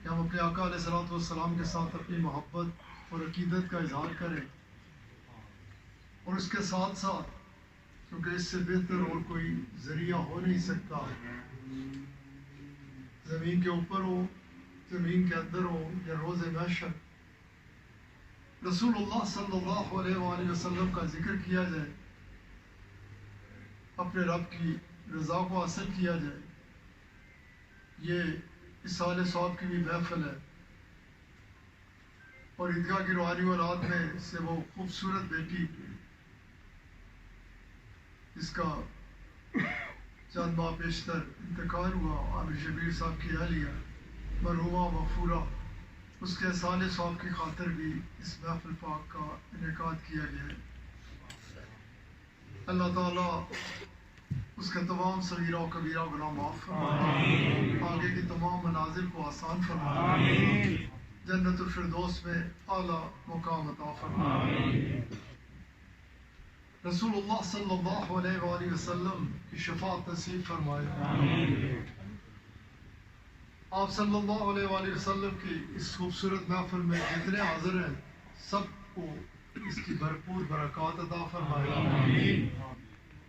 کہ ہم اپنے آقا علیہ الصلوۃ والسلام کے ساتھ اپنی محبت اور عقیدت کا اظہار کریں، اور اس کے ساتھ ساتھ کیونکہ اس سے بہتر اور کوئی ذریعہ ہو نہیں سکتا، زمین کے اوپر ہو، زمین کے اندر ہو یا روز محشر، رسول اللہ صلی اللہ علیہ وآلہ وسلم کا ذکر کیا جائے، اپنے رب کی رضا کو حاصل کیا جائے۔ یہ اصحال ثواب کی بھی محفل ہے، اور عیدگاہ کی روحانی اولاد میں سے وہ خوبصورت بیٹی جس کا چند ماہ پیشتر انتقال ہوا، عامر شبیر صاحب کی اہلیہ مرحومہ مغفورہ، اس کے اصحال ثواب کی خاطر بھی اس محفل پاک کا انعقاد کیا گیا ہے۔ اللہ تعالیٰ اس کے تمام صغیرہ و کبیرہ گناہ معاف فرمائے، آگے کی تمام منازل کو آسان فرمائے، جنت الفردوس میں اعلیٰ مقام عطا فرمائے۔ رسول اللہ صلی اللہ علیہ وآلہ وسلم کی شفاعت نصیب فرمائے۔ آپ صلی اللہ علیہ وآلہ وسلم کی اس خوبصورت محفل میں جتنے حاضر ہیں سب کو اس کی بھرپور برکات عطا فرمائے،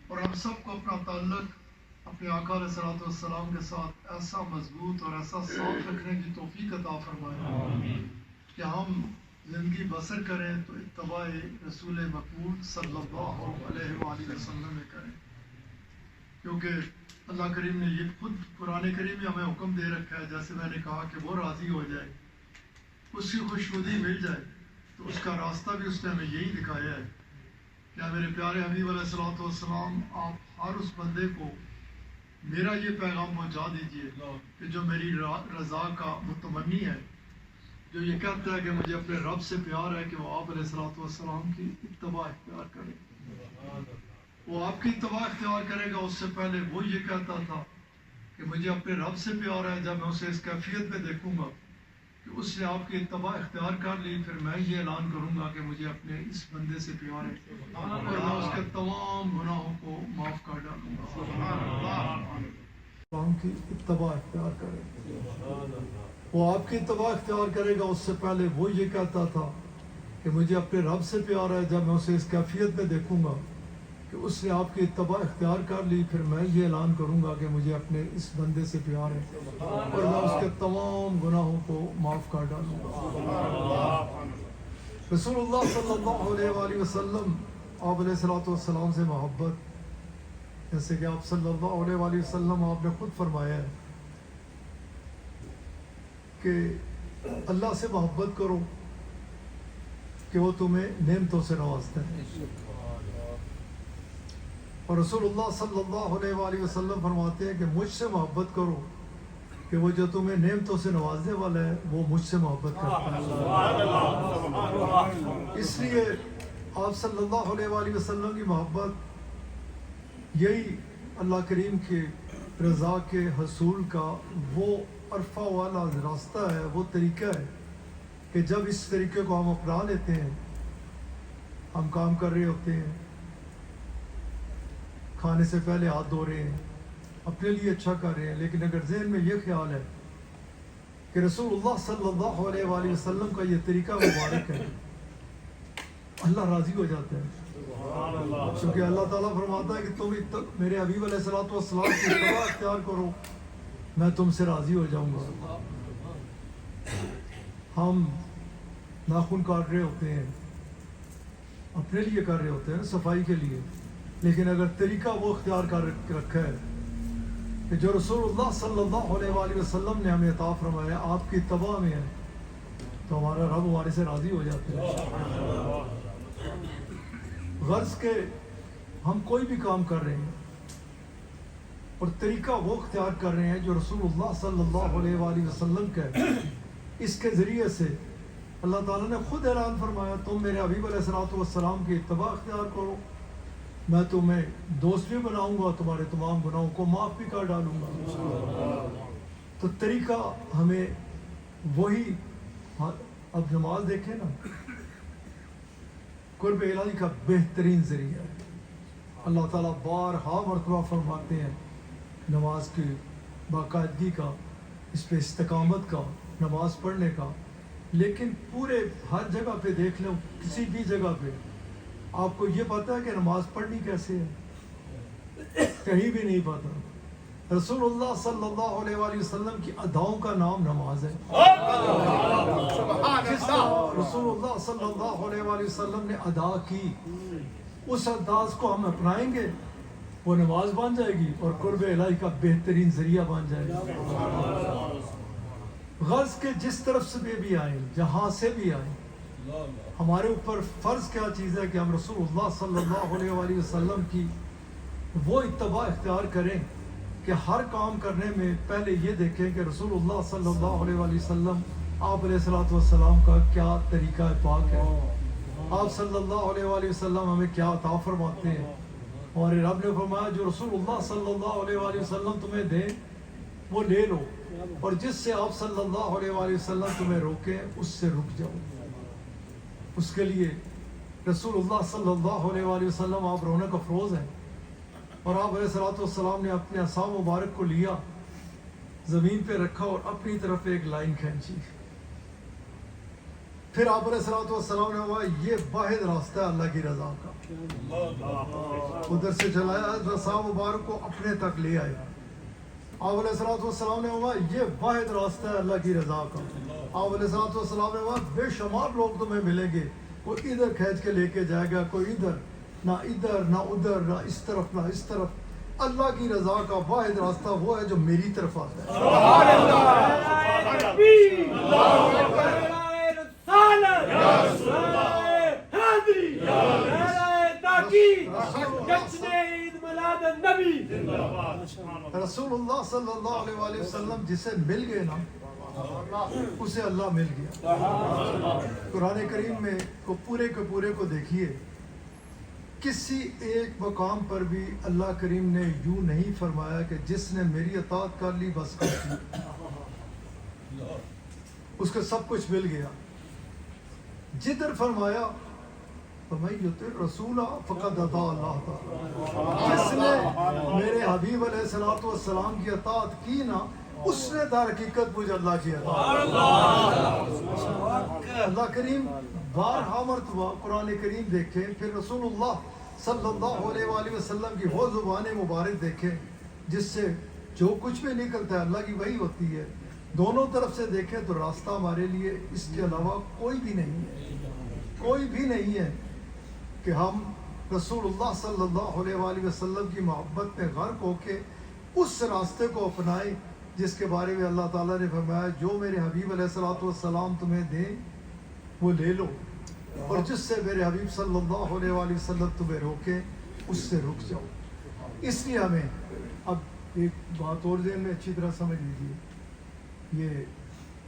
اور ہم سب کو اپنا تعلق اپنے آقا علیہ الصلوۃ والسلام کے ساتھ ایسا مضبوط اور ایسا صاف رکھنے کی توفیق عطا فرمائے کہ ہم زندگی بسر کریں تو اتباع رسول مقبول صلی اللہ علیہ وآلہ وسلم میں کریں، کیونکہ اللہ کریم نے یہ خود قرآن کریم میں ہمیں حکم دے رکھا ہے، جیسے میں نے کہا کہ وہ راضی ہو جائے، اس کی خوشنودی مل جائے، تو اس کا راستہ بھی اس نے ہمیں یہی دکھایا ہے۔ کیا میرے پیارے حبیب علیہ الصلوۃ والسلام، آپ ہر اس بندے کو میرا یہ پیغام پہنچا دیجئے کہ جو میری رضا کا متمنی ہے، جو یہ کہتا ہے کہ مجھے اپنے رب سے پیار ہے، کہ وہ آپ علیہ الصلوۃ والسلام کی اتباع اختیار کرے۔ وہ آپ کی اتباع اختیار کرے گا، اس سے پہلے وہ یہ کہتا تھا کہ مجھے اپنے رب سے پیار ہے، جب میں اسے اس کیفیت میں دیکھوں گا کہ اس نے آپ کی اتباع اختیار کر لی، پھر میں یہ اعلان کروں گا کہ مجھے اپنے اس بندے سے پیار ہے، اور میں اس کے تمام گناہوں کو معاف کر ڈالوں گا۔ اسلام کی اتباع اختیار کرے، وہ آپ کی اتباع اختیار کرے گا، اس سے پہلے وہ یہ کہتا تھا کہ مجھے اپنے رب سے پیار ہے، جب میں اسے اس کیفیت میں دیکھوں گا کہ اس نے آپ کی اتباع اختیار کر لی، پھر میں یہ اعلان کروں گا کہ مجھے اپنے اس بندے سے پیار ہے، اور میں اس کے تمام گناہوں کو معاف کر ڈالوں گا۔ رسول اللہ صلی اللہ علیہ وآلہ وسلم، آپ علیہ الصلوۃ والسلام سے محبت، جیسے کہ آپ صلی اللہ علیہ وآلہ وسلم آپ نے خود فرمایا ہے کہ اللہ سے محبت کرو کہ وہ تمہیں نعمتوں سے نوازتا ہے، اور رسول اللہ صلی اللہ علیہ وآلہ وسلم فرماتے ہیں کہ مجھ سے محبت کرو کہ وہ جو تمہیں نعمتوں سے نوازنے والا ہے وہ مجھ سے محبت کرتا ہے۔ اس لیے آپ صلی اللہ علیہ وآلہ وسلم کی محبت یہی اللہ کریم کے رضا کے حصول کا وہ عرفہ والا راستہ ہے، وہ طریقہ ہے کہ جب اس طریقے کو ہم اپنا لیتے ہیں، ہم کام کر رہے ہوتے ہیں، کھانے سے پہلے ہاتھ دھو رہے ہیں، اپنے لیے اچھا کر رہے ہیں، لیکن اگر ذہن میں یہ خیال ہے کہ رسول اللہ صلی اللہ علیہ وآلہ وسلم کا یہ طریقہ مبارک ہے، اللہ راضی ہو جاتا ہے، کیونکہ اللہ تعالیٰ فرماتا ہے کہ تم میرے حبیب علیہ الصلوۃ والسلام کی اتباع اختیار کرو، میں تم سے راضی ہو جاؤں گا۔ ہم ناخن کاٹ رہے ہوتے ہیں، اپنے لیے کر رہے ہوتے ہیں، صفائی کے لیے، لیکن اگر طریقہ وہ اختیار کر رکھا ہے کہ جو رسول اللہ صلی اللہ علیہ وآلہ وسلم نے ہمیں عطا فرمایا آپ کی اتباع میں ہے، تو ہمارا رب ہمارے سے راضی ہو جاتا ہے۔ غرض کہ ہم کوئی بھی کام کر رہے ہیں اور طریقہ وہ اختیار کر رہے ہیں جو رسول اللہ صلی اللہ علیہ وآلہ وسلم کا ہے، اس کے ذریعے سے اللہ تعالیٰ نے خود اعلان فرمایا تم میرے حبیب علیہ الصلوۃ والسلام کی اتباع اختیار کرو، میں تمہیں دوست بھی بناؤں گا، تمہارے تمام گناہوں کو معاف بھی کر ڈالوں گا۔ تو طریقہ ہمیں وہی، اب نماز دیکھیں نا، قرب الہی کا بہترین ذریعہ ہے۔ اللہ تعالیٰ بارہا مرتبہ فرماتے ہیں نماز کی باقاعدگی کا اس پہ استقامت کا، نماز پڑھنے کا. لیکن پورے ہر جگہ پہ دیکھ لو، کسی بھی جگہ پہ آپ کو یہ پتہ ہے کہ نماز پڑھنی کیسے ہے؟ کہیں بھی نہیں پتہ. رسول اللہ صلی اللہ علیہ وآلہ وسلم کی اداؤں کا نام نماز ہے. جس طرح رسول اللہ صلی اللہ علیہ وآلہ وسلم نے ادا کی، اس انداز کو ہم اپنائیں گے، وہ نماز بن جائے گی اور قرب الہی کا بہترین ذریعہ بن جائے گی. غرض کے جس طرف سے بھی آئیں، جہاں سے بھی آئیں، ہمارے اوپر فرض کیا چیز ہے کہ ہم رسول اللہ صلی اللہ علیہ وآلہ وسلم کی وہ اتباع اختیار کریں کہ ہر کام کرنے میں پہلے یہ دیکھیں کہ رسول اللہ صلی اللہ علیہ وآلہ وسلم آپ علیہ الصلوۃ والسلام کا کیا طریقہ پاک ہے، آپ صلی اللہ علیہ وآلہ وسلم ہمیں کیا عطا فرماتے ہیں. اور رب نے فرمایا جو رسول اللہ صلی اللہ علیہ وآلہ وسلم تمہیں دیں وہ لے لو، اور جس سے آپ صلی اللہ علیہ وآلہ وسلم تمہیں روکیں اس سے رک جاؤ. اس کے لیے رسول اللہ صلی اللہ علیہ وآلہ وسلم آپ رونق افروز ہیں، اور آپ علیہ الصلوۃ والسلام نے اپنے عصا مبارک کو لیا، زمین پہ رکھا اور اپنی طرف ایک لائن کھینچی. پھر آپ علیہ الصلوۃ والسلام نے کہا یہ واحد راستہ ہے اللہ کی رضا کا. ادھر سے چلایا عصا مبارک کو اپنے تک لے آئے. آپ علیہ الصلوۃ والسلام نے کہا یہ واحد راستہ ہے اللہ کی رضا کا. آپ علیہ الصلوۃ والسلام نے کہا بے شمار لوگ تمہیں ملیں گے، کوئی ادھر کھینچ کے لے کے جائے گا، کوئی ادھر، نہ ادھر نہ ادھر، نہ اس طرف نہ اس طرف. اللہ کی رضا کا واحد راستہ وہ ہے جو میری طرف آتا ہے. سبحان اللہ، تکبیر، اللہ اکبر، رسول اللہ صلی اللہ علیہ وآلہ وسلم جسے مل گئے نا اسے اللہ مل گیا. قرآن کریم میں کو پورے کے پورے کو دیکھیے، کسی ایک مقام پر بھی اللہ کریم نے یوں نہیں فرمایا کہ جس نے میری اطاعت کر لی بس کر دی، اس کو سب کچھ مل گیا. جدھر فرمایا فَمَن يُطِعِ الرَّسُولَ فَقَدْ أَطَاعَ اللَّهَ تَعَالَىٰ، جس نے میرے حبیب علیہ الصلوۃ والسلام کی اطاعت کی نا اس نے در حقیقت مجھے اللہ کی اطاعت. اللہ کریم بارہا مرتبہ قرآن کریم دیکھیں، پھر رسول اللہ صلی اللہ علیہ وآلہ وسلم کی وہ زبان مبارک دیکھیں جس سے جو کچھ بھی نکلتا ہے اللہ کی وحی ہوتی ہے. دونوں طرف سے دیکھیں تو راستہ ہمارے لیے اس کے علاوہ کوئی بھی نہیں ہے، کوئی بھی نہیں ہے کہ ہم رسول اللہ صلی اللہ علیہ وآلہ وسلم کی محبت میں غرق ہو کے اس راستے کو اپنائیں جس کے بارے میں اللہ تعالیٰ نے فرمایا جو میرے حبیب علیہ الصلوۃ والسلام تمہیں دیں وہ لے لو، اور جس سے میرے حبیب صلی اللہ علیہ وآلہ وسلم تمہیں روکے اس سے رک جاؤ. اس لیے ہمیں اب ایک بات اور ذہن میں اچھی طرح سمجھ لیجیے، یہ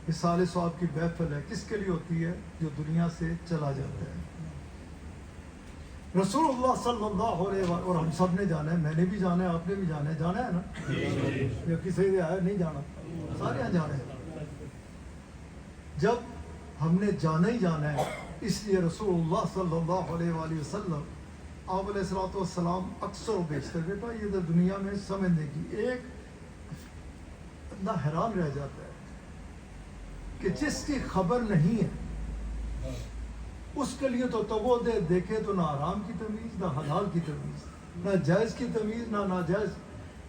وصال صاحب کی محفل ہے کس کے لیے ہوتی ہے؟ جو دنیا سے چلا جاتا ہے. رسول اللہ صلی اللہ علیہ وآلہ، اور ہم سب نے جانا ہے، میں نے بھی جانا ہے، آپ نے بھی جانا ہے نا، یا کسی نے آیا نہیں جانا، سارے یہاں جانا ہے. جب ہم نے جانا ہی جانا ہے، اس لیے رسول اللہ صلی اللہ علیہ وآلہ وسلم آپ علیہ الصلوۃ والسلام اکثر و بیشتر، بیٹا یہ تو دنیا میں سمجھنے کی ایک اتنا حیران رہ جاتا ہے کہ جس کی خبر نہیں ہے اس کے لیے تو تگو دے دیکھے تو نہ حرام کی تمیز، نہ حلال کی تمیز، نہ جائز کی تمیز، نہ ناجائز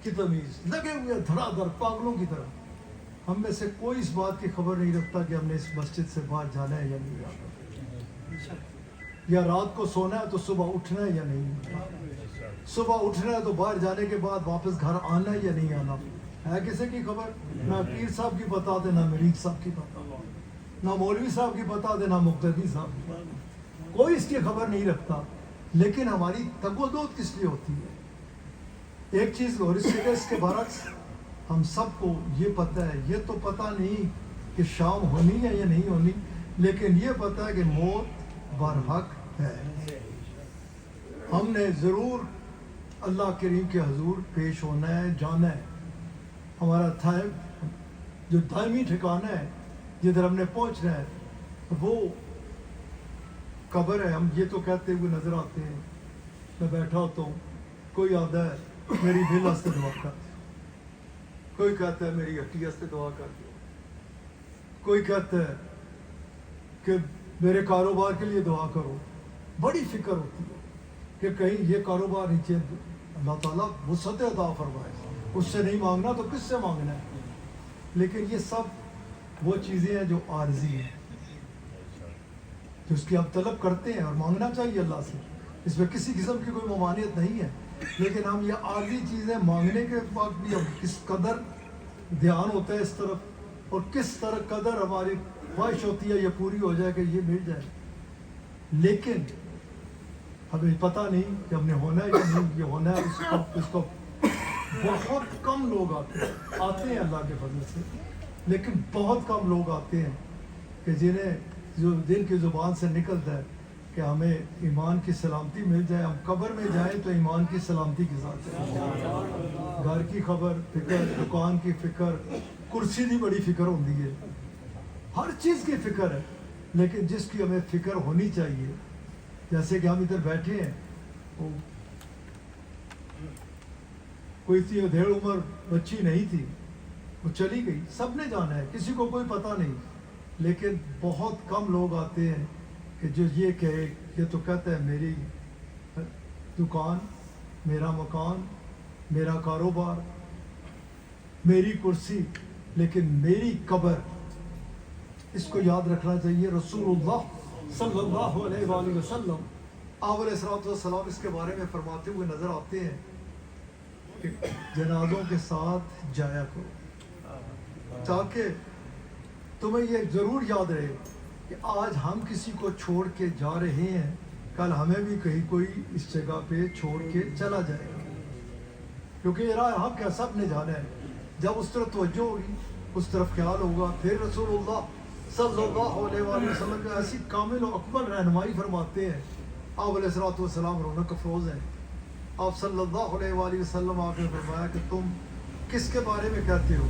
کی تمیز، لگے ہوئے دھڑا دھڑ پاگلوں کی طرح. ہم میں سے کوئی اس بات کی خبر نہیں رکھتا کہ ہم نے اس مسجد سے باہر جانا ہے یا نہیں جانا، یا رات کو سونا ہے تو صبح اٹھنا ہے یا نہیں، صبح اٹھنا ہے تو باہر جانے کے بعد واپس گھر آنا ہے یا نہیں آنا. ہے کسی کی خبر؟ نہ پیر صاحب کی بتا دے، نہ مریض صاحب کی بتا دے، نہ مولوی صاحب کی بتا دے، نہ مقتدی صاحب کی بتا دے، کوئی اس کی خبر نہیں رکھتا. لیکن ہماری تگ و دود کس لیے ہوتی ہے؟ ایک چیز اور اس کے برعکس ہم سب کو یہ پتہ ہے، یہ تو پتہ نہیں کہ شام ہونی ہے یا نہیں ہونی، لیکن یہ پتہ ہے کہ موت برحق ہے. ہم نے ضرور اللہ کریم کے حضور پیش ہونا ہے، جانا ہے. ہمارا جو دائمی ٹھکانہ ہے جدھر ہم نے پہنچنا ہے وہ قبر ہے. ہم یہ تو کہتے ہوئے نظر آتے ہیں، میں بیٹھا ہوتا ہوں، کوئی آتا ہے میری دل واسطے دعا کر، کوئی کہتا ہے میری ہٹی سے دعا کر دو, کوئی کہتا ہے کہ میرے کاروبار کے لیے دعا کرو. بڑی فکر ہوتی ہے کہ کہیں یہ کاروبار نیچے اللہ تعالیٰ وسعت عطا فرمائے. اس سے نہیں مانگنا تو کس سے مانگنا ہے؟ لیکن یہ سب وہ چیزیں ہیں جو عارضی ہیں, جو اس کی آپ طلب کرتے ہیں اور مانگنا چاہیے اللہ سے. اس میں کسی قسم کی کوئی ممانعت نہیں ہے, لیکن ہم یہ عارضی چیزیں مانگنے کے وقت بھی ہم کس قدر دھیان ہوتا ہے اس طرف, اور کس طرح قدر ہماری خواہش ہوتی ہے یہ پوری ہو جائے کہ یہ مل جائے. لیکن ہمیں پتہ نہیں کہ ہم نے ہونا ہے یا نہیں یہ ہونا ہے. اس کو بہت کم لوگ آتے ہیں اللہ کے فضل سے, لیکن بہت کم لوگ آتے ہیں کہ جنہیں جو دل کی زبان سے نکلتا ہے کہ ہمیں ایمان کی سلامتی مل جائے, ہم قبر میں جائیں تو ایمان کی سلامتی کے ساتھ جائیں. گھر کی خبر فکر, دکان کی فکر, کرسی کی بڑی فکر ہوتی ہے, ہر چیز کی فکر ہے. لیکن جس کی ہمیں فکر ہونی چاہیے, جیسے کہ ہم ادھر بیٹھے ہیں, کوئی تھی ڈھیر عمر بچی نہیں تھی, وہ چلی گئی, سب نے جانا ہے, کسی کو کوئی پتہ نہیں. لیکن بہت کم لوگ آتے ہیں کہ جو یہ کہے, یہ تو کہتا ہے میری دکان, میرا مکان, میرا کاروبار, میری کرسی, لیکن میری قبر, اس کو یاد رکھنا چاہیے. رسول اللہ صلی اللہ علیہ وآلہ وسلم آپ علیہ السلام اس کے بارے میں فرماتے ہوئے نظر آتے ہیں کہ جنازوں کے ساتھ جایا کرو, تاکہ تمہیں یہ ضرور یاد رہے کہ آج ہم کسی کو چھوڑ کے جا رہے ہیں, کل ہمیں بھی کہیں کوئی اس جگہ پہ چھوڑ کے چلا جائے گا. کیونکہ یہ راہ ہم کیا سب نے جانا ہے. جب اس طرف توجہ ہوگی, اس طرف خیال ہوگا, پھر رسول اللہ صلی اللہ علیہ وآلہ وسلم کا ایسی کامل و اکمل رہنمائی فرماتے ہیں. آپ علیہ السلام رونق افروز ہیں. آپ صلی اللہ علیہ وآلہ وسلم آپ نے فرمایا کہ تم کس کے بارے میں کہتے ہو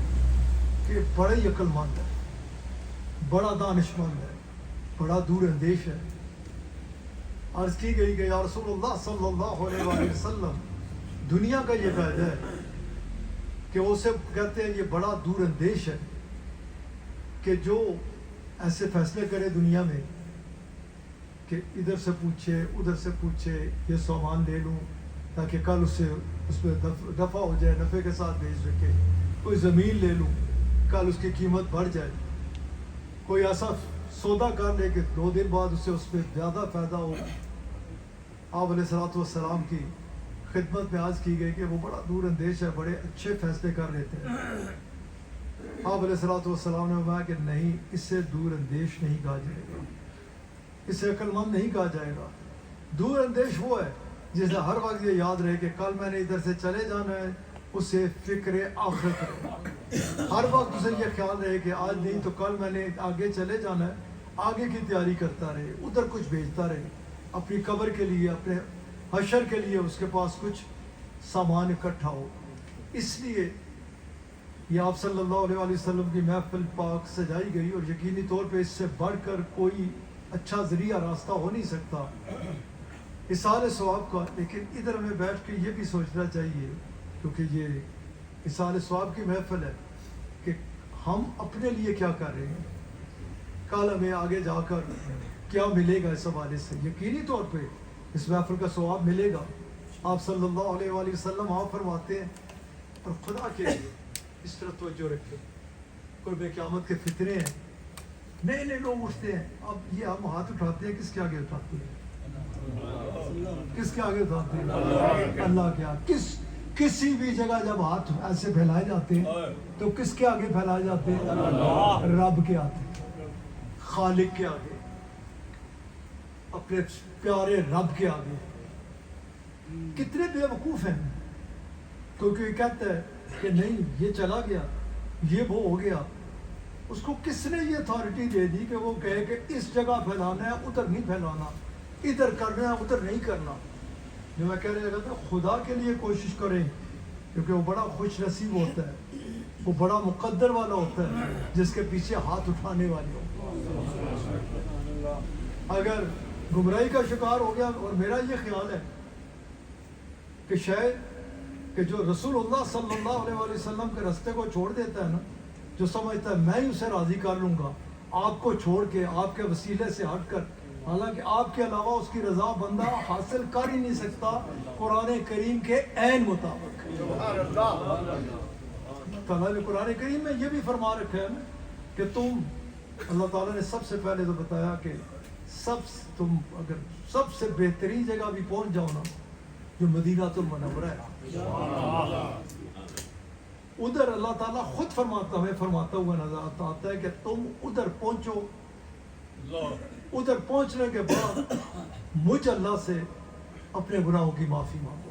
کہ بڑا ہی عقل مند ہے, بڑا دانش مند ہے, بڑا دور اندیش ہے. عرض کی گئی کہ یا رسول اللہ صلی اللہ علیہ وآلہ وسلم, دنیا کا یہ قاعدہ ہے کہ وہ سے کہتے ہیں یہ بڑا دور اندیش ہے کہ جو ایسے فیصلے کرے دنیا میں کہ ادھر سے پوچھے ادھر سے پوچھے, یہ سامان لے لوں تاکہ کل اس پہ دفع ہو جائے, نفع کے ساتھ بیچ سکے, کوئی زمین لے لوں کل اس کی قیمت بڑھ جائے, کوئی ایسا سودا کر لے کہ 2 دن بعد اسے اس پہ زیادہ فائدہ ہو. آپ علیہ السلام کی خدمت میں عرض کی گئی کہ وہ بڑا دور اندیش ہے, بڑے اچھے فیصلے کر لیتے ہیں. آپ علیہ السلام نے فرمایا کہ نہیں, اس سے دور اندیش نہیں کہا جائے گا, اسے عقل مند نہیں کہا جائے گا. دور اندیش وہ ہے جسے ہر وقت یہ یاد رہے کہ کل میں نے ادھر سے چلے جانا ہے, اسے فکر آخرت رہے. ہر وقت اسے یہ خیال رہے کہ آج نہیں تو کل میں نے آگے چلے جانا ہے, آگے کی تیاری کرتا رہے, ادھر کچھ بھیجتا رہے اپنی قبر کے لیے, اپنے حشر کے لیے اس کے پاس کچھ سامان اکٹھا ہو. اس لیے یہ آپ صلی اللہ علیہ وسلم کی محفل پاک سجائی گئی, اور یقینی طور پہ اس سے بڑھ کر کوئی اچھا ذریعہ راستہ ہو نہیں سکتا اصال ثواب کا. لیکن ادھر ہمیں بیٹھ کے یہ بھی سوچنا چاہیے, کیونکہ یہ اصال ثواب کی محفل ہے, کہ ہم اپنے لیے کیا کر رہے ہیں, کل ہمیں آگے جا کر کیا ملے گا. اس حوالے سے یقینی طور پہ اس محفل کا ثواب ملے گا. آپ صلی اللہ علیہ وآلہ وسلم آپ فرماتے ہیں, اور خدا کے لیے اس طرح توجہ رکھے, کوئی بے قیامت کے فتنے ہیں, نئے نئے لوگ اٹھتے ہیں. اب یہ ہم ہاتھ اٹھاتے ہیں, کس کے آگے اٹھاتے ہیں, کس کے آگے اٹھاتے ہیں, اللہ کے آگے. کسی بھی جگہ جب ہاتھ ایسے پھیلائے جاتے ہیں تو کس کے آگے پھیلائے جاتے ہیں, رب کے آگے, خالق کے آگے, اپنے پیارے رب کے آگے. کتنے بے وقوف ہیں, کیونکہ یہ کہتا ہے کہ نہیں یہ چلا گیا, یہ وہ ہو گیا. اس کو کس نے یہ اتھارٹی دے دی کہ وہ کہے کہ اس جگہ پھیلانا ہے, ادھر نہیں پھیلانا, ادھر کرنا ہے, ادھر نہیں کرنا. جو میں کہہ رہا تھا, خدا کے لیے کوشش کریں, کیونکہ وہ بڑا خوش نصیب ہوتا ہے, وہ بڑا مقدر والا ہوتا ہے جس کے پیچھے ہاتھ اٹھانے والے ہو. اگر گمراہی کا شکار ہو گیا, اور میرا یہ خیال ہے کہ شاید کہ جو رسول اللہ صلی اللہ علیہ وآلہ وسلم کے راستے کو چھوڑ دیتا ہے نا, جو سمجھتا ہے میں ہی اسے راضی کر لوں گا, آپ کو چھوڑ کے, آپ کے وسیلے سے ہٹ کر, حالانکہ آپ کے علاوہ اس کی رضا بندہ حاصل کر ہی نہیں سکتا قرآن کریم کے عین مطابق. تعالیٰ نے قرآن کریم میں یہ بھی فرما رکھا ہے نا کہ تم, اللہ تعالیٰ نے سب سے پہلے تو بتایا کہ تم اگر سب سے بہترین جگہ بھی پہنچ جاؤ نا, جو مدینہ المنورہ ہے, ادھر اللہ تعالیٰ خود فرماتا ہوا نظر آتا ہے کہ تم ادھر پہنچو, ادھر پہنچنے کے بعد مجھ اللہ سے اپنے گناہوں کی معافی مانگو.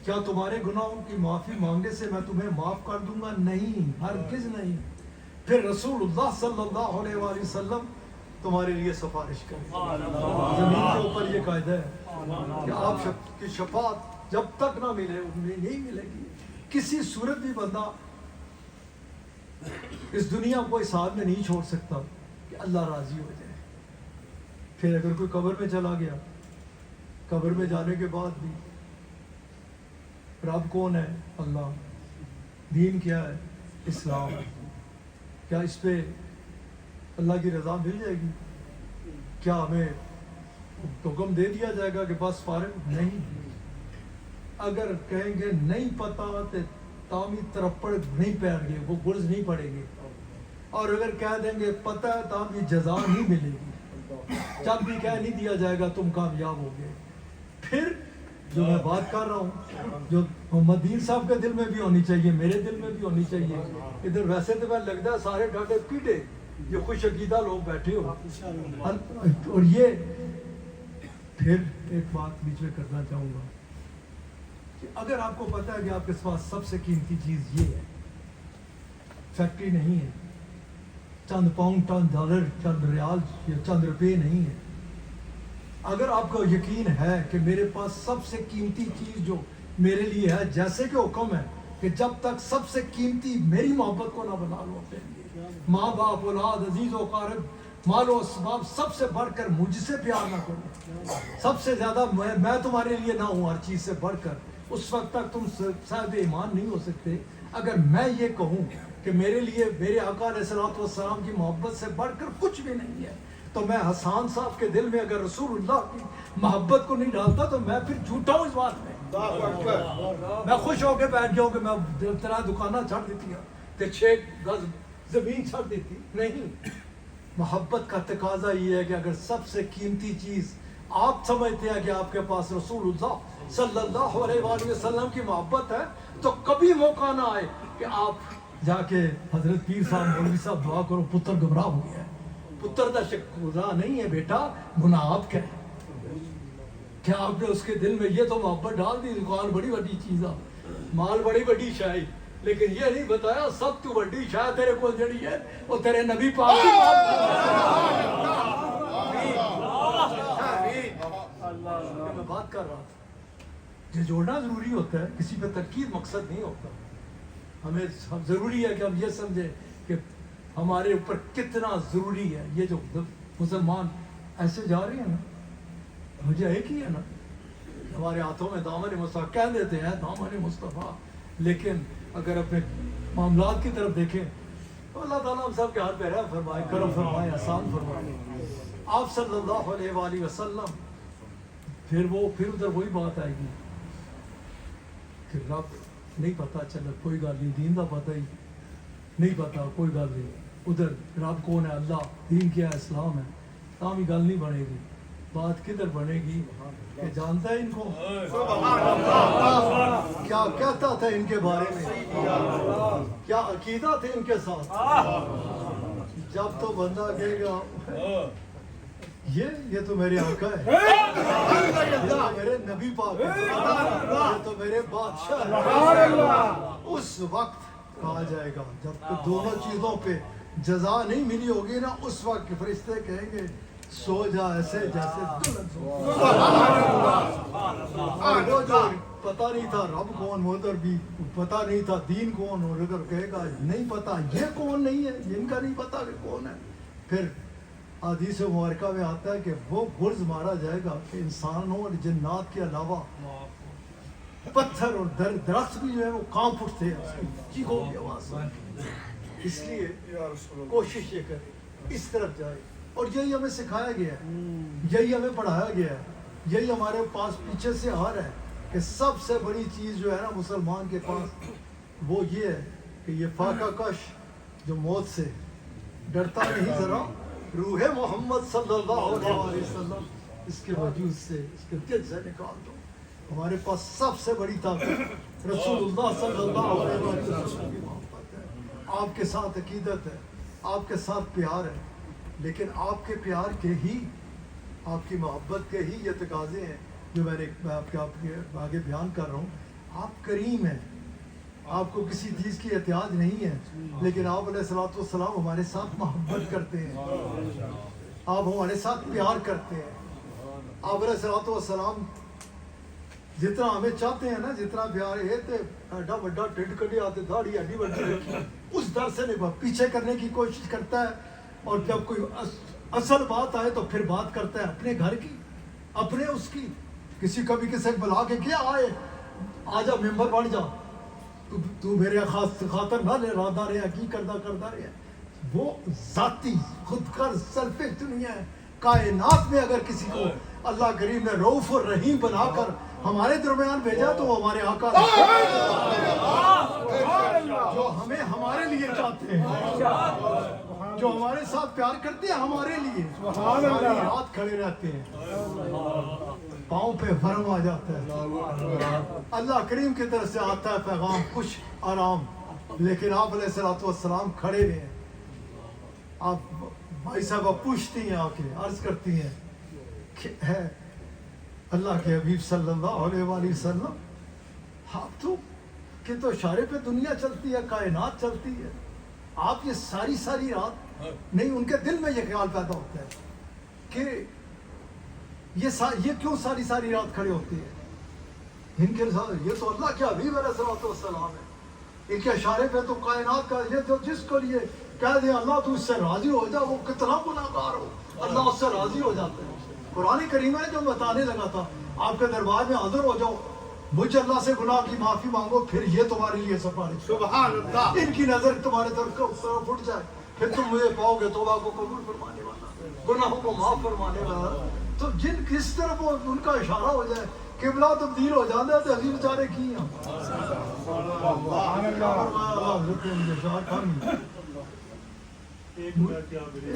کیا تمہارے گناہوں کی معافی مانگنے سے میں تمہیں معاف کر دوں گا؟ نہیں, ہرگز نہیں. پھر رسول اللہ صلی اللہ علیہ وآلہ وسلم تمہارے لیے سفارش کریں. زمین کے اوپر یہ قاعدہ ہے کہ آپ کی شفاعت جب تک نہ ملے انہیں نہیں ملے گی. کسی صورت بھی بندہ اس دنیا کو اس حال میں نہیں چھوڑ سکتا کہ اللہ راضی ہو جائے. پھر اگر کوئی قبر میں چلا گیا, قبر میں جانے کے بعد بھی رب کون ہے؟ اللہ. دین کیا ہے؟ اسلام. کیا اس پہ اللہ کی رضا مل جائے گی؟ کیا ہمیں حکم دے دیا جائے گا کہ بس فارغ؟ نہیں. اگر کہیں گے نہیں پتا تو تامی ترپڑ نہیں پیر گے, وہ گرز نہیں پڑیں گے. اور اگر کہہ دیں گے پتہ ہے تامی جزا نہیں ملے گی, جب بھی کہہ نہیں دیا جائے گا تم کامیاب ہو گے. پھر جو میں بات کر رہا ہوں, جو محمد دین صاحب کے دل میں بھی ہونی چاہیے, میرے دل میں بھی ہونی چاہیے. ادھر ویسے تو میں لگتا ہے سارے ڈاٹے پیٹے, یہ خوش عقیدہ لوگ بیٹھے ہو. اور یہ پھر ایک بات بیچ میں کرنا چاہوں گا کہ اگر آپ کو پتا ہے کہ آپ کے پاس سب سے قیمتی چیز یہ ہے, فیکٹری نہیں ہے, چند پاؤنڈ, چند ڈالر, چند ریال یا چند روپے نہیں ہے. اگر آپ کو یقین ہے کہ میرے پاس سب سے قیمتی چیز جو میرے لیے ہے, جیسے کہ حکم ہے کہ جب تک سب سے قیمتی میری محبت کو نہ بنا لو اپنے لیے, ماں باپ, اولاد, عزیز و اقارب, مال و اسباب, سب سے بڑھ کر مجھ سے پیار نہ کرو, سب سے زیادہ میں تمہارے لیے نہ ہوں ہر چیز سے بڑھ کر, اس وقت تک تم صاحب ایمان نہیں ہو سکتے. اگر میں یہ کہوں کہ میرے لیے میرے آقا علیہ الصلوۃ والسلام کی محبت سے بڑھ کر کچھ بھی نہیں ہے, تو میں حسان صاحب کے دل میں اگر رسول اللہ کی محبت کو نہیں ڈالتا تو میں پھر جھوٹا ہوں اس بات میں. میں خوش ہو کے بیٹھ جاؤں کہ میں تیرا دکانہ چھڑ دیتی ہوں کہ 6 گز زمین چھڑ دیتی. نہیں, محبت کا تقاضا یہ ہے کہ اگر سب سے قیمتی چیز آپ سمجھتے ہیں کہ آپ کے پاس رسول اللہ صلی اللہ علیہ وآلہ وسلم کی محبت ہے, تو کبھی موقع نہ آئے کہ آپ جا کے حضرت پیر صاحب, مولوی صاحب دعا کرو پتر گمراہ ہو گیا ہے. پتر دا شک گناہ نہیں ہے بیٹا, گناہ آپ کا ہے. کیا آپ نے اس کے دل میں یہ تو محبت ڈال دی, دکان بڑی بڑی چیز ہے, مال بڑی بڑی شاہی, لیکن یہ نہیں بتایا سب تو بڑی شاہ تیرے کو جڑی ہے وہ تیرے نبی پاک کی میں بات کر رہا تھا. یہ جوڑنا ضروری ہوتا ہے, کسی پہ تنقید مقصد نہیں ہوتا. ہمیں ضروری ہے کہ ہم یہ سمجھیں کہ ہمارے اوپر کتنا ضروری ہے. یہ جو مسلمان ایسے جا رہے ہیں نا, مجھے ایک ہی ہے نا, ہمارے ہاتھوں میں دامن مصطفیٰ کہہ دیتے ہیں دامن مصطفیٰ, لیکن اگر اپنے معاملات کی طرف دیکھیں تو اللہ تعالیٰ ہم سب کے ہاتھ پہ رحم فرمائے, کرم فرمائے, احسان فرمائے. آپ صلی اللہ علیہ وآلہ وسلم, پھر ادھر وہی بات آئے گی کہ رب نہیں پتا, چلو کوئی گل نہیں, دین کا پتہ ہی نہیں پتا, کوئی گل نہیں. ادھر رب کون ہے؟ اللہ. دین کیا ہے؟ اسلام ہے. تاں بھی گل نہیں بنے گی. بات کدھر بنے گی کہ جانتا ہے ان کو کیا کہتا تھا ان کے بارے میں, کیا عقیدہ تھے ان کے ساتھ. جب تو بندہ کہے گا یہ تو میرے آقا ہے, یہ تو میرے نبی پاک ہے, یہ تو میرے بادشاہ ہے, اس وقت کہا جائے گا جب دونوں چیزوں پہ جزا نہیں ملی ہوگی نا, اس وقت فرشتے کہیں گے سو جا ایسے جیسے دلہن سو. وہ جو پتہ نہیں تھا رب کون, وہ ادھر بھی پتہ نہیں تھا دین کون, اور ادھر کہے گا نہیں پتا یہ کون نہیں ہے, جن کا نہیں پتا کہ کون ہے. پھر حدیث مبارکہ میں آتا ہے کہ وہ گرز مارا جائے گا کہ انسانوں اور جنات کے علاوہ پتھر اور درخت بھی جو ہے وہ کانپ اٹھتے ہیں اس کی چیخوں کی آواز سے. اس لیے کوشش یہ کرے اس طرف جائے, اور یہی ہمیں سکھایا گیا ہے, یہی ہمیں پڑھایا گیا ہے, یہی ہمارے پاس پیچھے سے آ رہا ہے کہ سب سے بڑی چیز جو ہے نا مسلمان کے پاس وہ یہ ہے کہ یہ فاقہ کش جو موت سے ڈرتا نہیں ذرا, روح محمد صلی اللہ علیہ وسلم اس کے وجود سے, اس کے دل سے نکال دو. ہمارے پاس سب سے بڑی طاقت رسول اللہ صلی اللہ علیہ وسلم کی محبت ہے, آپ کے ساتھ عقیدت ہے, آپ کے ساتھ پیار ہے. لیکن آپ کے پیار کے ہی, آپ کی محبت کے ہی یہ تقاضے ہیں جو میں آپ کے آگے بیان کر رہا ہوں. آپ کریم ہیں, آپ کو کسی چیز کی احتیاج نہیں ہے, لیکن آپ علیہ الصلوۃ والسلام ہمارے ساتھ محبت کرتے ہیں, آپ ہمارے ساتھ پیار کرتے ہیں. آپ علیہ الصلوۃ والسلام جتنا ہمیں چاہتے ہیں نا, جتنا پیار ہے تے ایڈا بڑا ٹھڈ کڈی آتے داڑھی ایڈی بڑی رکھی اس در سے نہیں پیچھے کرنے کی کوشش کرتا ہے, اور جب کوئی اصل بات آئے تو پھر بات کرتا ہے اپنے گھر کی, اپنے اس کی. کسی کبھی کسی بلا کے کیا آئے آجا ممبر بن جا, تو میرے خاطر نہ لے رہا رہے کی کردہ رہے. وہ ذاتی خود کر سلفش دنیا ہے. کائنات میں اگر کسی کو اللہ کریم نے رؤوف اور رحیم بنا کر ہمارے درمیان بھیجا تو وہ ہمارے آقا جو ہمیں ہمارے لیے چاہتے ہیں, جو ہمارے ساتھ پیار کرتے ہیں ہمارے لیے, ہماری ہاتھ کھڑے رہتے ہیں, پاؤں پہ فرم آ جاتا ہے. اللہ کریم کی طرف سے آتا ہے پیغام خوش آرام, لیکن آپ علیہ الصلوۃ والسلام کھڑے ہوئے ہیں. آپ بھائی صاحبہ پوچھتی ہیں, آ کے عرض کرتی ہیں کہ ہے اللہ کے حبیب صلی اللہ علیہ وآلہ وسلم, آپ تو اشارے پہ دنیا چلتی ہے, کائنات چلتی ہے, آپ یہ ساری رات نہیں, ان کے دل میں یہ خیال پیدا ہوتا ہے کہ یہ کیوں ساری رات کھڑے ہوتے ہیں. ان کے ساتھ یہ تو اللہ کے حبیب علیہ الصلوۃ والسلام ہے, ان کے اشارے پہ تو کائنات کا, یہ تو جس کو لیے کہہ دیں اللہ تو اس سے راضی ہو جا, وہ کتنا گناہگار ہو اللہ اس سے راضی ہو جاتا ہے. قرآن کریم ہے جو بتانے لگا تھا آپ کے دربار میں حاضر ہو جاؤ, مجھ اللہ سے گناہ کی معافی مانگو, پھر یہ تمہارے لیے سفارش. سبحان اللہ. ان کی نظر تمہارے طرف اٹھ جائے, پھر تم مجھے پاؤ گے توبہ کو قبول فرمانے والا, گناہوں کو معاف فرمانے والا. تو جن کس طرف ان کا اشارہ ہو جائے قبلہ تبدیل ہو جاتا ہے تو عجیب بیچارے کی ہیں.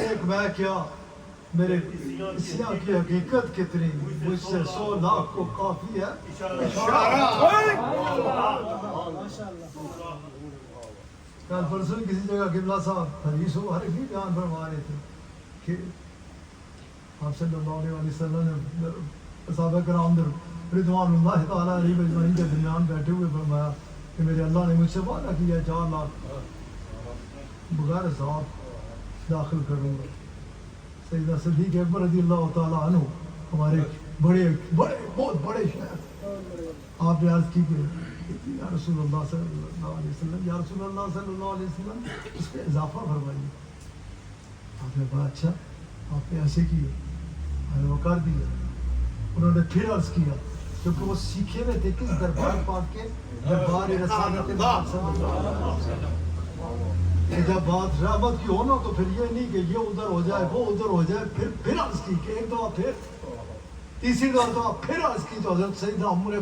ایک میں کیا میرے اسیاں کی حقیقت کتنی, مجھ سے 100 لاکھ کو کافی ہے کل پرسوں کسی جگہ قبلہ صاحب حدیث و حرف بھی بیان فرما رہے تھے کہ آپ صلی اللہ علیہ وسلم نے صحابہ کرام رضوان اللہ تعالیٰ علیہ اجمعین کے درمیان بیٹھے ہوئے فرمایا کہ میرے اللہ نے مجھ سے وعدہ کیا 4 لاکھ بغیر حساب داخل کروں گا. سیدنا صدیق اکبر رضی اللہ تعالیٰ عنہ ہمارے بہت بڑے شاعر, آپ نے عرض کی کہ یا رسول اللہ صلی اللہ علیہ وسلم, یا رسول اللہ صلی اللہ علیہ وسلم اس پہ اضافہ فرمائیے. آپ نے بڑا اچھا آپ نے ایسے کیا, ہمیں وہ کر دیا. انہوں نے پھر عرض کیا کیونکہ وہ سیکھے ہوئے تھے کس دربار پاک کے, دربار رسالت صلی اللہ علیہ وسلم. جب بات رحمت کی ہونا تو پھر یہ نہیں کہ یہ ادھر ہو جائے وہ ادھر ہو جائے. پھر عرض کی کہ ایک دفعہ پھر تیسری دفعہ پھر عرض کی تو حضرت سیدنا عمر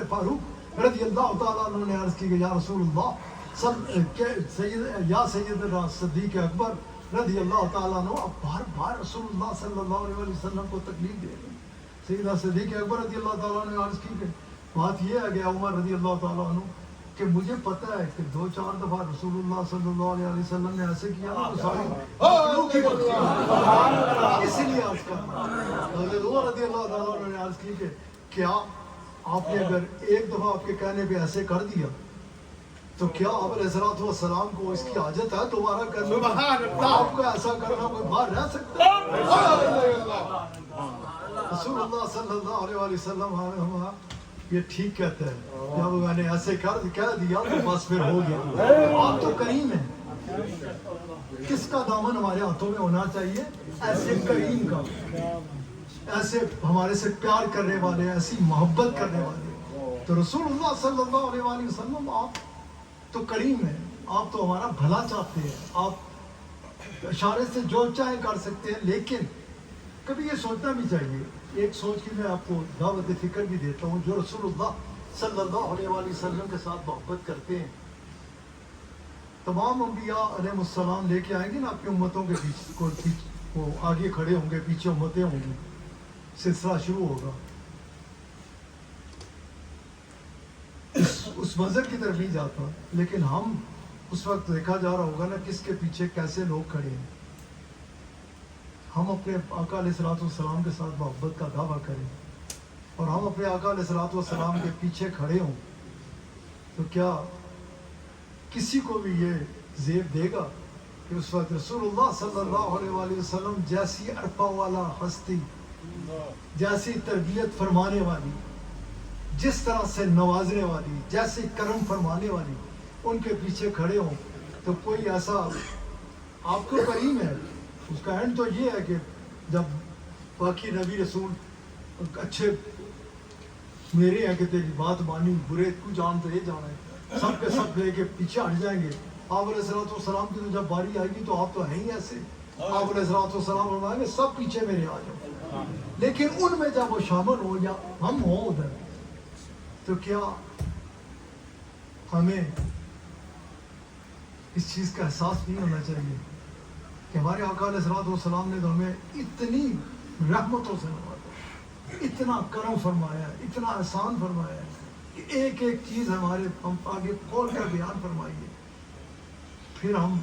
فاروق رضی اللہ تعالیٰ عنہ نے عرض کی کہ یا رسول اللہ یا سیدنا صدیق اکبر رضی اللہ تعالیٰ عنہ اب بار بار رسول اللہ صلی اللہ علیہ وسلم کو تکلیف دے رہے ہیں. سیدنا صدیق اکبر رضی اللہ تعالیٰ عنہ نے عرض کی کہ بات یہ ہے کہ عمر رضی اللہ تعالیٰ عنہ کہ مجھے پتہ ہے کہ 2-4 دفعہ رسول اللہ صلی اللہ علیہ وسلم نے ایسے کیا تو ساری مخلوق کی بخشی اسی لیے عرض کرنا. حضرت عمر رضی اللہ تعالیٰ عنہ نے عرض کی کہ کیا آپ نے اگر ایک دفعہ آپ کے کہنے پہ ایسے کر دیا تو کیا آپ علیہ الصلوۃ والسلام کو اس کی حاجت ہے دوبارہ کرنے میں؟ آپ کو ایسا کرنا کوئی باہر رہ سکتا ہے؟ رسول اللہ صلی اللہ علیہ وسلم یہ ٹھیک کہتا ہے, جب میں نے ایسے کہہ دیا تو بس پھر ہو گیا. آپ تو کریم ہیں, کس کا دامن ہمارے ہاتھوں میں ہونا چاہیے؟ ایسے کریم کا, ایسے ہمارے سے پیار کرنے والے, ایسی محبت کرنے والے. تو رسول اللہ صلی اللہ علیہ وآلہ وسلم آپ تو کریم ہیں, آپ تو ہمارا بھلا چاہتے ہیں, آپ اشارے سے جو چاہیں کر سکتے ہیں, لیکن کبھی یہ سوچنا بھی چاہیے. ایک سوچ کی میں آپ کو دعوت فکر بھی دیتا ہوں. جو رسول اللہ صلی اللہ علیہ وآلہ وسلم کے ساتھ محبت کرتے ہیں, تمام انبیاء علیہ السلام لے کے آئیں گے نا اپنی امتوں کے پیچھے, وہ آگے کھڑے ہوں گے, پیچھے امتیں ہوں گی, سلسلہ شروع ہوگا. اس منظر کی طرف نہیں جاتا, لیکن ہم اس وقت دیکھا جا رہا ہوگا نا کس کے پیچھے کیسے لوگ کھڑے ہیں. ہم اپنے آقا علیہ الصلوۃ والسلام کے ساتھ محبت کا دعویٰ کریں اور ہم اپنے آقا علیہ الصلوۃ والسلام کے پیچھے کھڑے ہوں, تو کیا کسی کو بھی یہ زیب دے گا کہ اس وقت رسول اللہ صلی اللہ علیہ وآلہ وسلم جیسی عرفہ والا ہستی, جیسی تربیت فرمانے والی, جس طرح سے نوازنے والی, جیسے کرم فرمانے والی, ان کے پیچھے کھڑے ہوں, تو کوئی ایسا آپ کو کریم ہے. اس کا اینڈ تو یہ ہے کہ جب باقی نبی رسول اچھے میرے ہیں کہ تیری بات مانی, برے کو جان تو یہ جانا ہے, سب کے سب لے کے پیچھے ہٹ جائیں گے. آپ علیہ الصلوۃ والسلام کی تو جب باری آئے گی تو آپ تو ہیں ہی ایسے, آپ علیہ الصلوۃ والسلام فرمائیں گے سب پیچھے میرے آ جاؤ. لیکن ان میں جب وہ شامل ہو یا ہم ہوں ادھر, تو کیا ہمیں اس چیز کا احساس نہیں ہونا چاہیے کہ ہمارے آقا علیہ الصلوۃ والسلام نے تو ہمیں اتنی رحمتوں سے نوازا, اتنا کرم فرمایا, اتنا احسان فرمایا کہ ایک ایک چیز ہمارے ہم آگے کھول کر بیان فرمائیے. پھر ہم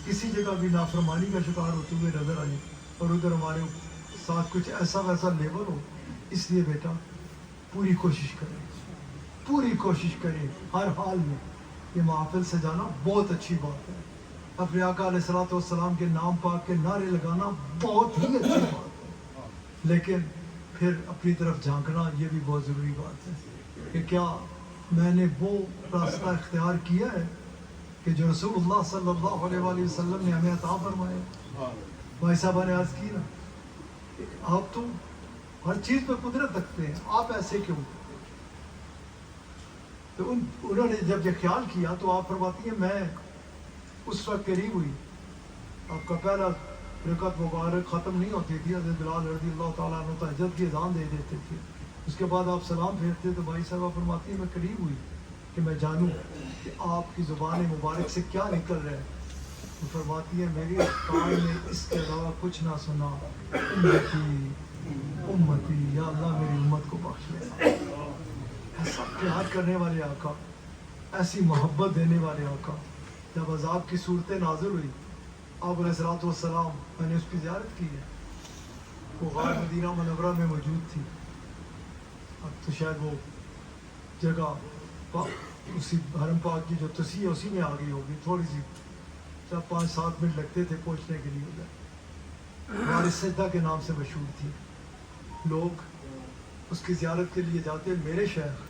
کسی جگہ بھی نافرمانی کا شکار ہوتے ہوئے نظر آئے اور ادھر ہمارے ساتھ کچھ ایسا ویسا لیبل ہو. اس لیے بیٹا پوری کوشش کریں, پوری کوشش کریں ہر حال میں. یہ محفل سے جانا بہت اچھی بات ہے, اپنے آقا علیہ الصلوۃ والسلام کے نام پاک کے نعرے لگانا بہت ہی اچھی بات ہے, لیکن پھر اپنی طرف جھانکنا یہ بھی بہت ضروری بات ہے کہ کیا میں نے وہ راستہ اختیار کیا ہے کہ جو رسول اللہ صلی اللہ علیہ وآلہ وسلم نے ہمیں عطا فرمایا. بھائی صاحبہ نے عرض کی نا, آپ تو ہر چیز پہ قدرت رکھتے ہیں, آپ ایسے کیوں؟ تو انہوں نے جب یہ خیال کیا تو آپ فرماتی ہیں میں اس وقت قریب ہوئی, آپ کا پہلا رکعت مبارک ختم نہیں ہوتی تھی, حضرت بلال رضی اللہ تعالیٰ عنہ تہجد کی اذان دے دیتے تھے, اس کے بعد آپ سلام پھیرتے تو بھائی صاحبہ فرماتی ہیں میں قریب ہوئی کہ میں جانوں کہ آپ کی زبان مبارک سے کیا نکل رہا ہے. تو فرماتی ہے میری کان نے اس کے علاوہ کچھ نہ سنا, امتی امتی, یا اللہ میری امت کو بخش لے. ایسا پیار کرنے والے آقا, ایسی محبت دینے والے آقا. جب عذاب کی صورتیں نازل ہوئی, آپ علیہ الصلوۃ والسلام, میں نے اس کی زیارت کی ہے, وہ غار مدینہ منورہ میں موجود تھی. اب تو شاید وہ جگہ اسی حرم پاک کی جو تصحیح ہے اسی میں آ گئی ہوگی, تھوڑی سی 5-7 منٹ لگتے تھے پہنچنے کے لیے ادھر. ہمارے سجدہ کے نام سے مشہور تھی, لوگ اس کی زیارت کے لیے جاتے. میرے شیخ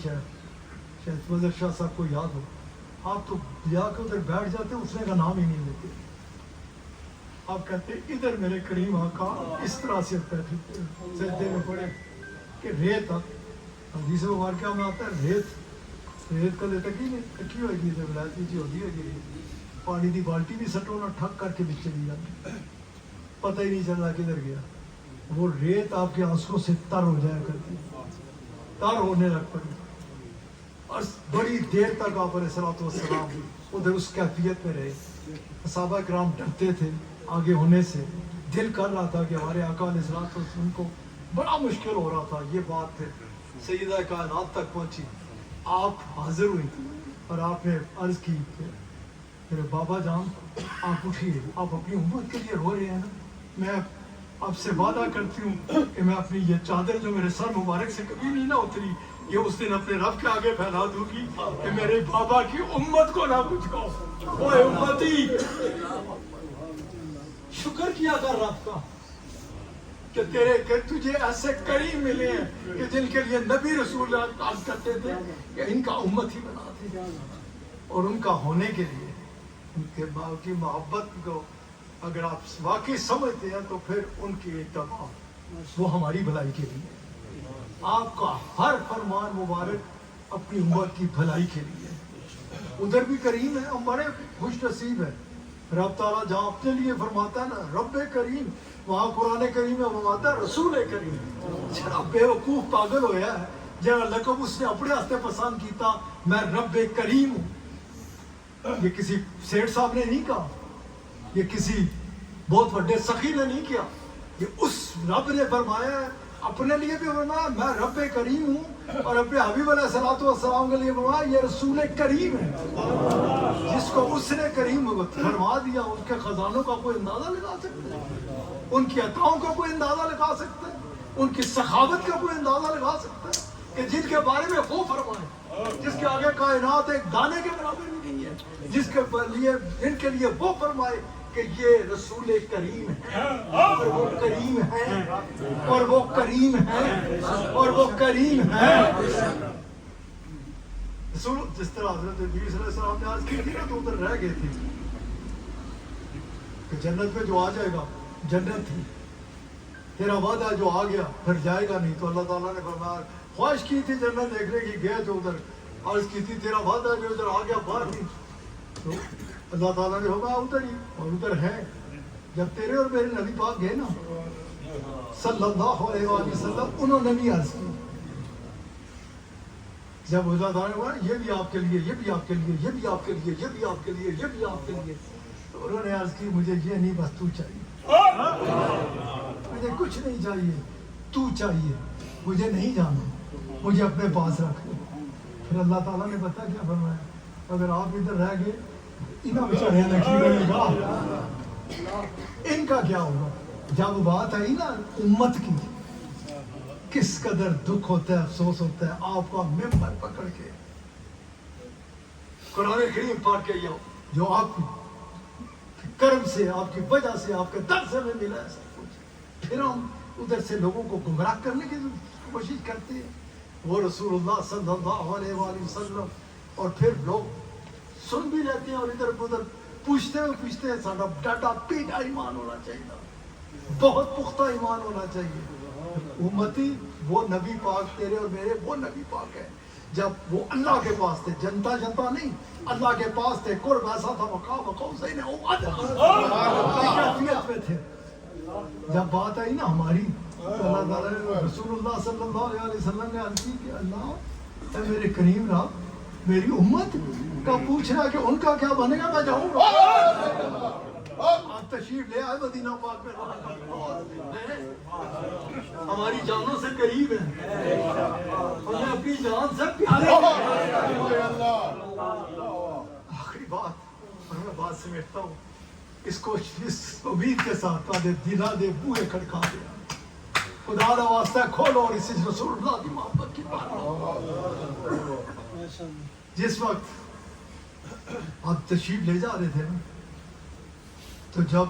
شیخ مظہر شاہ صاحب کو یاد ہو, آپ تو جا کے ادھر بیٹھ جاتے, اٹھنے کا نام ہی نہیں لیتے. آپ کہتے ادھر میرے کریم آقا اس طرح سے سجدے میں پڑے کہ ریت, حدیث مبارکہ میں آتا ہے ریت کلے تک ہی رکھی ہوئے گی, ولایتی جی ہوتی ہے, پانی کی بالٹی بھی سٹو نہ ٹھک کر کے بچ چلی جاتی, پتہ ہی نہیں چلا کدھر گیا. وہ ریت آپ کے آنسوں سے تر ہو جایا کرتی, تر ہونے لگ پڑی, اور بڑی دیر تک آپ علیہ الصلوۃ والسلام ادھر اس کیفیت میں رہے. صحابہ کرام ڈرتے تھے آگے ہونے سے, دل کر رہا تھا کہ ہمارے آقا علیہ الصلوۃ والسلام کو بڑا مشکل ہو رہا تھا. یہ بات پھر سیدہ کائنات تک پہنچی, آپ حاضر ہوئی اور آپ نے عرض کی کہ میرے بابا جان آپ اٹھیے, آپ اپنی امت کے لیے رو رہے ہیں نا, میں آپ سے وعدہ کرتی ہوں کہ میں اپنی یہ چادر جو میرے سر مبارک سے کبھی نہیں نہ اتری, یہ اس دن اپنے رب کے آگے پھیلا دوں گی کہ میرے بابا کی امت کو نہ پوچھو. اوے امتی, شکر کیا کر رب کا کہ تجھے ایسے کریم ملے ہیں کہ جن کے لیے نبی رسول عرض کرتے تھے کہ ان کا امت ہی بنا دے, اور ان کا ہونے کے لیے ان کے کی محبت کو اگر آپ واقعی سمجھتے ہیں تو پھر ان کی اتباع وہ ہماری بھلائی کے لیے. آپ کا ہر فرمان مبارک اپنی امت کی بھلائی کے لیے. ادھر بھی کریم ہے, ہم بڑے خوش نصیب ہیں. رب تعالیٰ جہاں اپنے لیے فرماتا ہے نا رب کریم, وہاں قرآن کریم میں فرماتا ہے رسول کریم. جڑا بے وقوف پاگل ہویا ہے جڑا لقب اس نے اپنے واسطے پسند کیتا میں رب کریم ہوں. یہ کسی سیٹ صاحب نے نہیں کہا, یہ کسی بہت بڑے سخی نے نہیں کیا, یہ اس رب نے فرمایا ہے. اپنے لیے بھی فرمایا میں رب کریم ہوں, اور اپنے حبیب علیہ الصلوۃ والسلام کے لیے فرمایا یہ رسول کریم ہے. جس کو اس نے کریم فرما دیا اس کے خزانوں کا کوئی اندازہ لگا سکتا ہے, ان کی عطاؤں کا کوئی اندازہ لگا سکتا ہے, ان کی سخاوت کا کوئی اندازہ لگا سکتا ہے کہ جن کے بارے میں وہ فرمائے جس کے آگے کائنات ایک دانے کے برابر بھی نہیں ہے, جس کے لیے جن کے لیے وہ فرمائے کہ یہ رسول کریم ہے, اور وہ کریم ہے, اور وہ کریم ہے, اور وہ کریم ہے. رسول جس طرح حضرت نبی صلی اللہ علیہ وسلم نے عرض کی تھی نا تو ادھر رہ گئے تھے کہ جنت میں جو آ جائے گا جنت تھی, تیرا وعدہ جو آ گیا پھر جائے گا نہیں. تو اللہ تعالیٰ نے فرمایا خواہش کی تھی جنت دیکھنے کی, گئے تو ادھر عرض کی تھی تیرا وعدہ جو ادھر آ گیا باہر نہیں. تو اللہ تعالیٰ نے ہوگا ادھر ہی, اور ادھر ہے. جب تیرے اور میرے نبی پاک گئے نا صلی اللہ علیہ وآلہ وسلم, انہوں نے بھی عرض کی. جب اللہ تعالیٰ نے کہا یہ بھی آپ کے لیے, یہ بھی آپ کے لیے, یہ بھی آپ کے لیے, یہ بھی آپ کے لیے, یہ بھی آپ کے لیے, تو انہوں نے عرض کی مجھے یہ نہیں بس تو چاہیے, مجھے کچھ نہیں چاہیے, تو چاہیے, مجھے نہیں جانا, مجھے اپنے پاس رکھ. پھر اللہ تعالیٰ نے پتا کیا فرمایا, اگر آپ ادھر رہ گئے انہوں بیچارے نے کہا ان کا کیا ہوگا. جب بات آئی نا امت کی, کس قدر دکھ ہوتا ہے, افسوس ہوتا ہے. آپ کا ممبر پکڑ کے قرآن کریم پڑھ کے جو آپ کی کرم سے, آپ کی وجہ سے, آپ کے در سے میں ملا ہے سب کچھ, پھر ہم ادھر سے لوگوں کو گمراہ کرنے کی کوشش کرتے ہیں. وہ رسول اللہ صلی اللہ علیہ وآلہ وسلم, اور پھر لوگ سن بھی لیتے ہیں اور ادھر ادھر پوچھتے ہیں. سارا ڈاٹا پیٹا ایمان ہونا چاہیے, بہت پختہ ایمان ہونا چاہیے. امتی وہ نبی پاک تیرے اور میرے وہ نبی پاک ہے جب وہ اللہ کے پاس تھے, جنتا نہیں, اللہ کے پاس تھے. قرب ایسا تھا مقام قوسین او ادنی میں تھے. جب بات آئی نا ہماری, اللہ تعالیٰ نے رسول اللہ صلی اللہ علیہ وسلم نے عرض کی کہ اللہ اے میرے کریم رب, میری امت کا پوچھ رہا کہ ان کا کیا بنے گا, میں جاؤں گا. آپ تشریف لے آئے مدینہ پاک میں, ہماری جانوں سے قریب ہیں, ہمیں اپنی جان سے پیارے ہیں. آخری بات, اور میں بات سمیٹتا ہوں, اس کو اس امید کے ساتھ دلا دے بوئے کھڑکا دیا, خدا کا واسطہ کھولو اور اس رسول اللہ کی محبت کی بات. جس وقت آپ تشریف لے جا رہے تھے نا, تو جب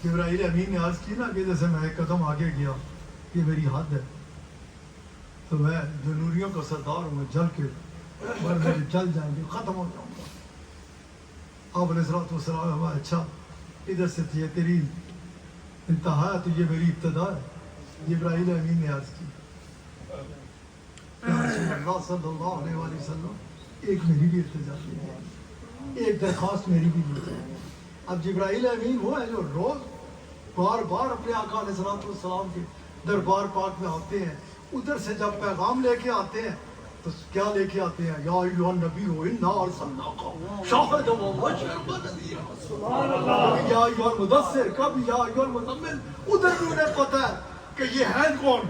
جبرائیل امین نے عرض کی نا کہ جیسے میں ایک قدم آگے گیا یہ میری حد ہے, تو میں جو نوریوں کا سردار ہوں, میں جل کے میرے جل جائیں گے, ختم ہو جاؤں گا. آپ علیہ السلام ہوا اچھا ادھر سے یہ تیری انتہا ہے, تو یہ میری ابتدا ہے. جبرائیل امین نے عرض کی رسول اللہ صلی اللہ علیہ وآلہ وسلم, ایک میری بھی التجا ہے, ایک درخواست میری بھی ہے. اب جبرائیل امین وہ ہے جو روز بار بار اپنے آقا علیہ السلام کے دربار پاک میں آتے ہیں. ادھر سے جب پیغام لے کے آتے ہیں تو کیا لے کے آتے ہیں, یا ایھا النبی انا ارسلناک شاہدا ومبشرا ونذیرا, یا ایھا المدثر, کبھی یا ایھا المزمل. ادھر بھی انہیں پتہ ہے کہ یہ ہیں کون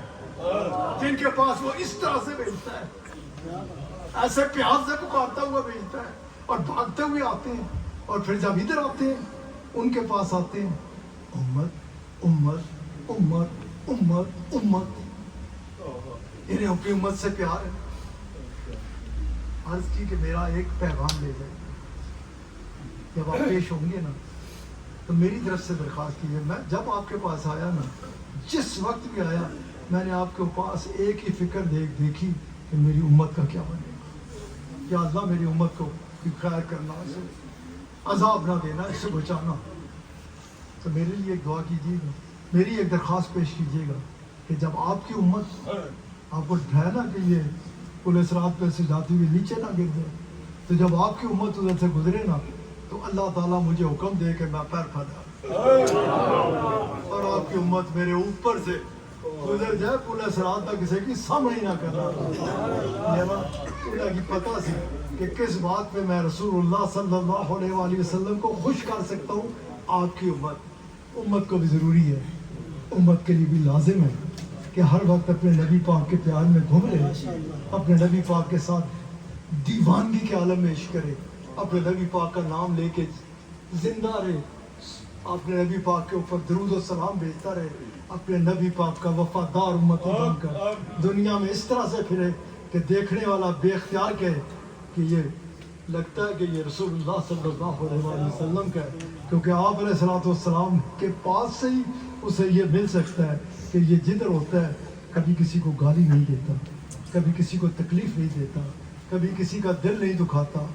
جن کے پاس وہ اس طرح سے بھیجتا ہے, ایسے پیار سے پکارتا ہوا بھیجتا ہے, اور بھاگتے ہوئے آتے ہیں. اور پھر جب ادھر آتے ہیں ان کے پاس آتے ہیں, امت امت امت امت امت, انہیں اپنی امت سے پیار ہے. عرض کی کہ میرا ایک پیغام لے جائے, جب آپ پیش ہوں گے نا تو میری طرف سے درخواست کیجیے. میں جب آپ کے پاس آیا نا, جس وقت بھی آیا, میں نے آپ کے پاس ایک ہی فکر دیکھی کہ میری امت کا کیا بنے گا. یا اللہ میری امت کو خیر کرنا, اسے عذاب نہ دینا, اس سے بچانا. تو میرے لیے ایک دعا کیجیے گا, میری ایک درخواست پیش کیجیے گا کہ جب آپ کی امت آپ کو ہے نا کہ یہ پل صراط پہ سے جاتی ہوئی نیچے نہ گر جائے، تو جب آپ کی امت ادھر سے گزرے نا تو اللہ تعالیٰ مجھے حکم دے کہ میں پیر پھیلا اور آپ کی امت میرے اوپر سے گزر جائے، پل صراط تک کسی کی سامنے ہی نہ کرنا۔ اللہ کی پتہ سی کہ کس بات پہ میں رسول اللہ صلی اللہ علیہ وآلہ وسلم کو خوش کر سکتا ہوں۔ آپ کی امت کو بھی ضروری ہے، امت کے لیے بھی لازم ہے کہ ہر وقت اپنے نبی پاک کے پیار میں گھوم رہے، اپنے نبی پاک کے ساتھ دیوانگی کے عالم میں عشق کرے، اپنے نبی پاک کا نام لے کے زندہ رہے، اپنے نبی پاک کے اوپر درود و سلام بھیجتا رہے، اپنے نبی پاک کا وفادار امتی بن کر دنیا میں اس طرح سے پھرے کہ دیکھنے والا بے اختیار کہے کہ یہ لگتا ہے کہ یہ رسول اللہ صلی اللہ علیہ وآلہ وسلم کا ہے، کیونکہ آپ علیہ الصلوۃ والسلام کے پاس سے ہی اسے یہ مل سکتا ہے کہ یہ جدھر ہوتا ہے کبھی کسی کو گالی نہیں دیتا، کبھی کسی کو تکلیف نہیں دیتا، کبھی کسی کا دل نہیں دکھاتا،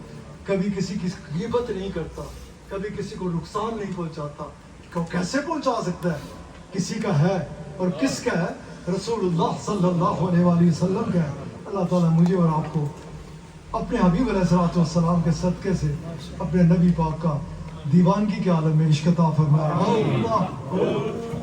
کبھی کسی کی غیبت نہیں کرتا، کبھی کسی کو نقصان نہیں پہنچاتا۔ کہ کیسے پہنچا سکتا ہے؟ کسی کا ہے، اور کس کا ہے؟ رسول اللہ صلی اللہ علیہ وآلہ وسلم کا ہے۔ اللہ تعالیٰ مجھے اور آپ کو اپنے حبیب علیہ الصلوۃ والسلام کے صدقے سے اپنے نبی پاک کا دیوانگی کے عالم میں عشق عطا فرمائے۔ اللہ